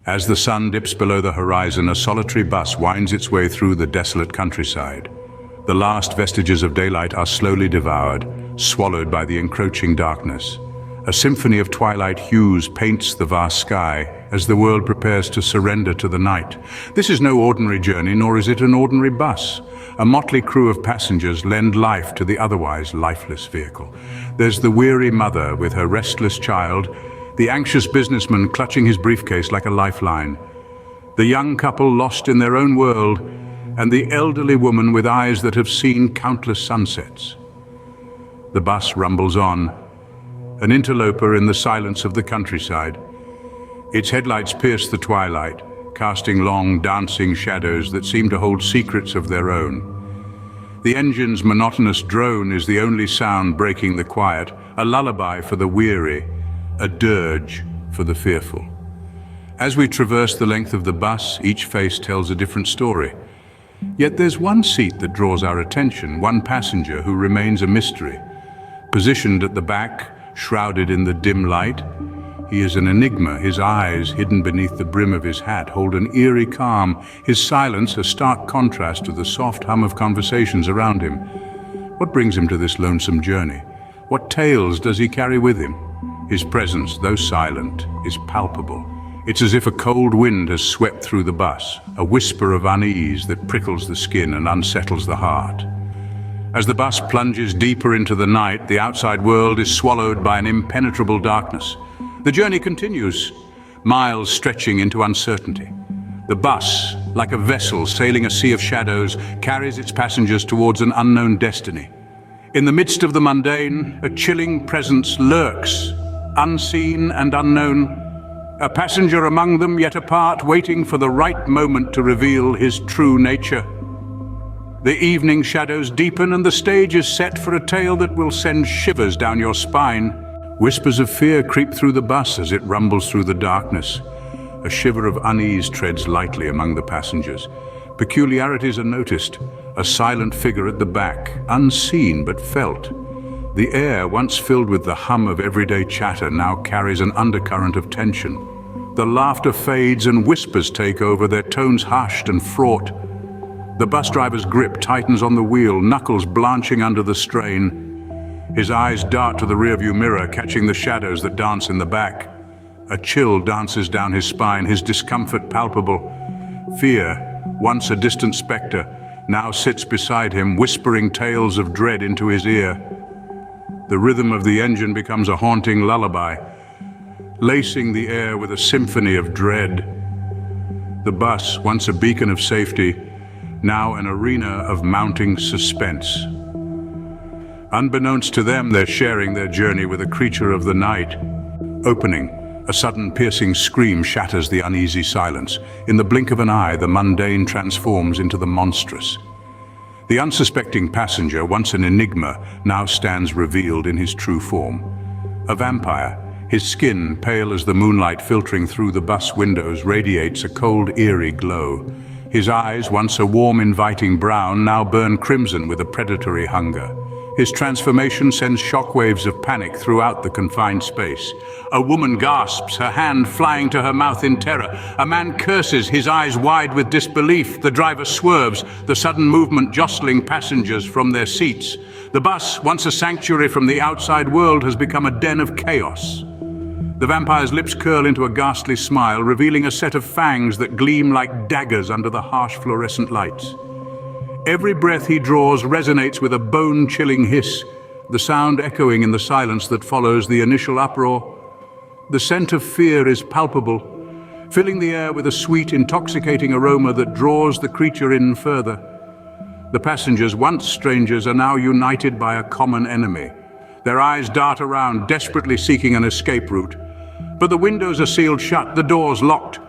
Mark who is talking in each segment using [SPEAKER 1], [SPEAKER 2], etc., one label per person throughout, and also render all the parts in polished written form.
[SPEAKER 1] As the sun dips below the horizon, a solitary bus winds its way through the desolate countryside. The last vestiges of daylight are slowly devoured, swallowed by the encroaching darkness. A symphony of twilight hues paints the vast sky as the world prepares to surrender to the night. This is no ordinary journey, nor is it an ordinary bus. A motley crew of passengers lend life to the otherwise lifeless vehicle. There's the weary mother with her restless child, the anxious businessman clutching his briefcase like a lifeline, the young couple lost in their own world, and the elderly woman with eyes that have seen countless sunsets. The bus rumbles on, an interloper in the silence of the countryside. Its headlights pierce the twilight, casting long, dancing shadows that seem to hold secrets of their own. The engine's monotonous drone is the only sound breaking the quiet, a lullaby for the weary, a dirge for the fearful. As we traverse the length of the bus, each face tells a different story. Yet there's one seat that draws our attention, one passenger who remains a mystery. Positioned at the back, shrouded in the dim light, he is an enigma. His eyes, hidden beneath the brim of his hat, hold an eerie calm, his silence a stark contrast to the soft hum of conversations around him. What brings him to this lonesome journey? What tales does he carry with him? His presence, though silent, is palpable. It's as if a cold wind has swept through the bus, a whisper of unease that prickles the skin and unsettles the heart. As the bus plunges deeper into the night, the outside world is swallowed by an impenetrable darkness. The journey continues, miles stretching into uncertainty. The bus, like a vessel sailing a sea of shadows, carries its passengers towards an unknown destiny. In the midst of the mundane, a chilling presence lurks, unseen and unknown, a passenger among them yet apart, waiting for the right moment to reveal his true nature. The evening shadows deepen and the stage is set for a tale that will send shivers down your spine. Whispers of fear creep through the bus as it rumbles through the darkness. A shiver of unease treads lightly among the passengers. Peculiarities are noticed, a silent figure at the back, unseen but felt. The air, once filled with the hum of everyday chatter, now carries an undercurrent of tension. The laughter fades and whispers take over, their tones hushed and fraught. The bus driver's grip tightens on the wheel, knuckles blanching under the strain. His eyes dart to the rearview mirror, catching the shadows that dance in the back. A chill dances down his spine, his discomfort palpable. Fear, once a distant spectre, now sits beside him, whispering tales of dread into his ear. The rhythm of the engine becomes a haunting lullaby, lacing the air with a symphony of dread. The bus, once a beacon of safety, now an arena of mounting suspense. Unbeknownst to them, they're sharing their journey with a creature of the night. Opening, a sudden piercing scream shatters the uneasy silence. In the blink of an eye, the mundane transforms into the monstrous. The unsuspecting passenger, once an enigma, now stands revealed in his true form. A vampire, his skin, pale as the moonlight filtering through the bus windows, radiates a cold, eerie glow. His eyes, once a warm, inviting brown, now burn crimson with a predatory hunger. His transformation sends shockwaves of panic throughout the confined space. A woman gasps, her hand flying to her mouth in terror. A man curses, his eyes wide with disbelief. The driver swerves, the sudden movement jostling passengers from their seats. The bus, once a sanctuary from the outside world, has become a den of chaos. The vampire's lips curl into a ghastly smile, revealing a set of fangs that gleam like daggers under the harsh fluorescent lights. Every breath he draws resonates with a bone-chilling hiss, the sound echoing in the silence that follows the initial uproar. The scent of fear is palpable, filling the air with a sweet, intoxicating aroma that draws the creature in further. The passengers, once strangers, are now united by a common enemy. Their eyes dart around, desperately seeking an escape route. But the windows are sealed shut, the doors locked.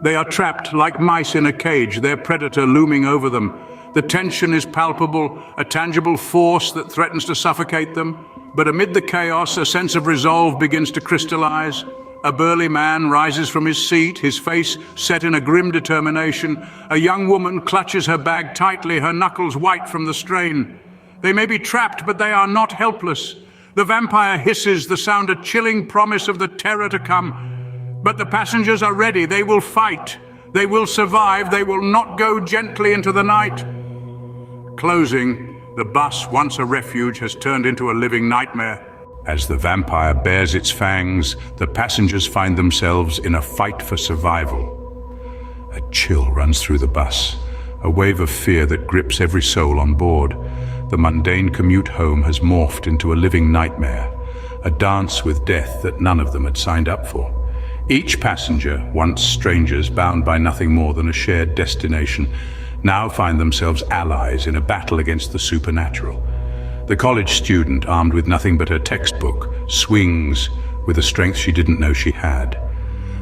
[SPEAKER 1] They are trapped like mice in a cage, their predator looming over them. The tension is palpable, a tangible force that threatens to suffocate them. But amid the chaos, a sense of resolve begins to crystallize. A burly man rises from his seat, his face set in a grim determination. A young woman clutches her bag tightly, her knuckles white from the strain. They may be trapped, but they are not helpless. The vampire hisses, the sound a chilling promise of the terror to come. But the passengers are ready. They will fight. They will survive. They will not go gently into the night. Closing, the bus, once a refuge, has turned into a living nightmare. As the vampire bares its fangs, the passengers find themselves in a fight for survival. A chill runs through the bus, a wave of fear that grips every soul on board. The mundane commute home has morphed into a living nightmare, a dance with death that none of them had signed up for. Each passenger, once strangers bound by nothing more than a shared destination, now find themselves allies in a battle against the supernatural. The college student, armed with nothing but her textbook, swings with a strength she didn't know she had.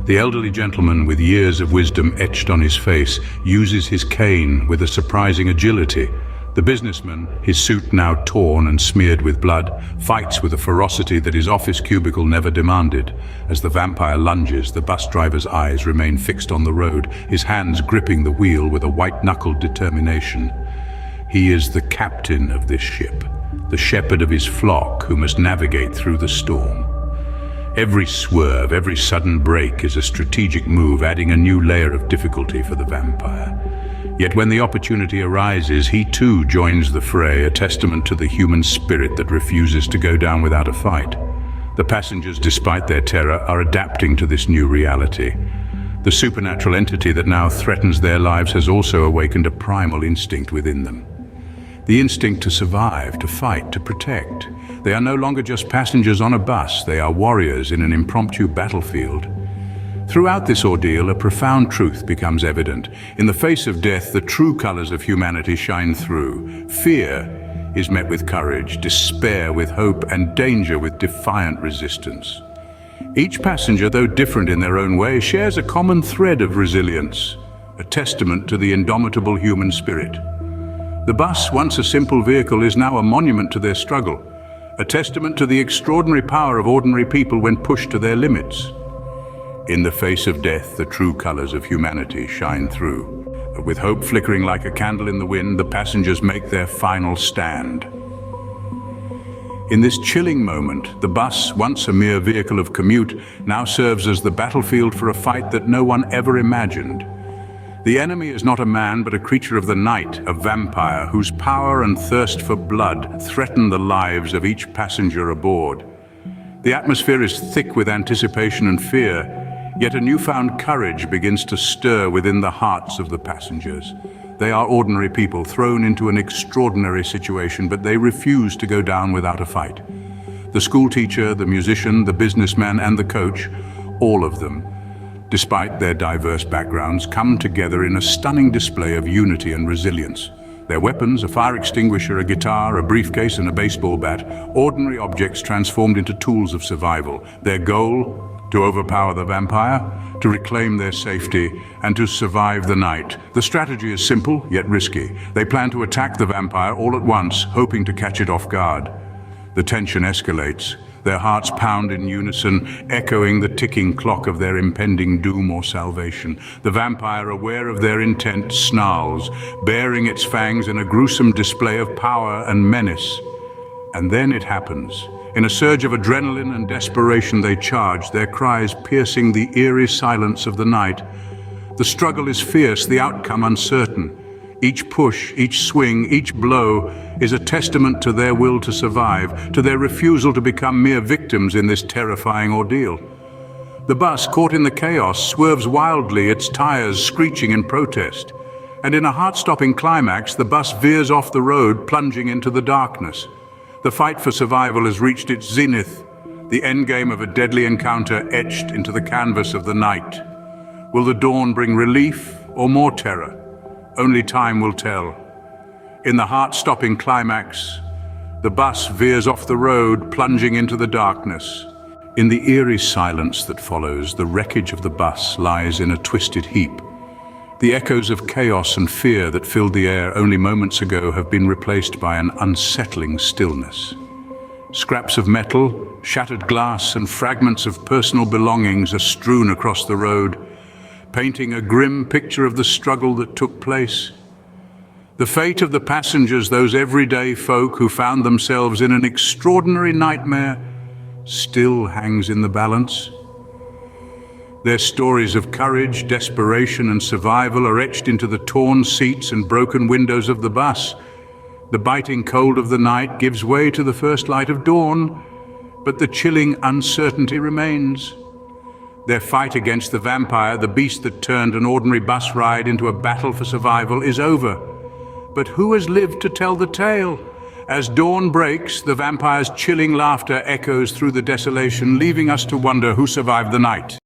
[SPEAKER 1] The elderly gentleman, with years of wisdom etched on his face, uses his cane with a surprising agility. The businessman, his suit now torn and smeared with blood, fights with a ferocity that his office cubicle never demanded. As the vampire lunges, the bus driver's eyes remain fixed on the road, his hands gripping the wheel with a white-knuckled determination. He is the captain of this ship, the shepherd of his flock who must navigate through the storm. Every swerve, every sudden break is a strategic move, adding a new layer of difficulty for the vampire. Yet when the opportunity arises, he too joins the fray, a testament to the human spirit that refuses to go down without a fight. The passengers, despite their terror, are adapting to this new reality. The supernatural entity that now threatens their lives has also awakened a primal instinct within them. The instinct to survive, to fight, to protect. They are no longer just passengers on a bus, they are warriors in an impromptu battlefield. Throughout this ordeal, a profound truth becomes evident. In the face of death, the true colors of humanity shine through. Fear is met with courage, despair with hope, and danger with defiant resistance. Each passenger, though different in their own way, shares a common thread of resilience, a testament to the indomitable human spirit. The bus, once a simple vehicle, is now a monument to their struggle, a testament to the extraordinary power of ordinary people when pushed to their limits. In the face of death, the true colors of humanity shine through. With hope flickering like a candle in the wind, the passengers make their final stand. In this chilling moment, the bus, once a mere vehicle of commute, now serves as the battlefield for a fight that no one ever imagined. The enemy is not a man, but a creature of the night, a vampire whose power and thirst for blood threaten the lives of each passenger aboard. The atmosphere is thick with anticipation and fear, yet a newfound courage begins to stir within the hearts of the passengers. They are ordinary people thrown into an extraordinary situation, but they refuse to go down without a fight. The schoolteacher, the musician, the businessman, and the coach, all of them, despite their diverse backgrounds, come together in a stunning display of unity and resilience. Their weapons, a fire extinguisher, a guitar, a briefcase, and a baseball bat, ordinary objects transformed into tools of survival. Their goal, to overpower the vampire, to reclaim their safety, and to survive the night. The strategy is simple, yet risky. They plan to attack the vampire all at once, hoping to catch it off guard. The tension escalates. Their hearts pound in unison, echoing the ticking clock of their impending doom or salvation. The vampire, aware of their intent, snarls, baring its fangs in a gruesome display of power and menace. And then it happens. In a surge of adrenaline and desperation, they charge, their cries piercing the eerie silence of the night. The struggle is fierce, the outcome uncertain. Each push, each swing, each blow is a testament to their will to survive, to their refusal to become mere victims in this terrifying ordeal. The bus, caught in the chaos, swerves wildly, its tires screeching in protest. And in a heart-stopping climax, the bus veers off the road, plunging into the darkness. The fight for survival has reached its zenith, the endgame of a deadly encounter etched into the canvas of the night. Will the dawn bring relief or more terror? Only time will tell. In the heart-stopping climax, the bus veers off the road, plunging into the darkness. In the eerie silence that follows, the wreckage of the bus lies in a twisted heap. The echoes of chaos and fear that filled the air only moments ago have been replaced by an unsettling stillness. Scraps of metal, shattered glass, and fragments of personal belongings are strewn across the road, painting a grim picture of the struggle that took place. The fate of the passengers, those everyday folk who found themselves in an extraordinary nightmare, still hangs in the balance. Their stories of courage, desperation, and survival are etched into the torn seats and broken windows of the bus. The biting cold of the night gives way to the first light of dawn, but the chilling uncertainty remains. Their fight against the vampire, the beast that turned an ordinary bus ride into a battle for survival, is over. But who has lived to tell the tale? As dawn breaks, the vampire's chilling laughter echoes through the desolation, leaving us to wonder who survived the night.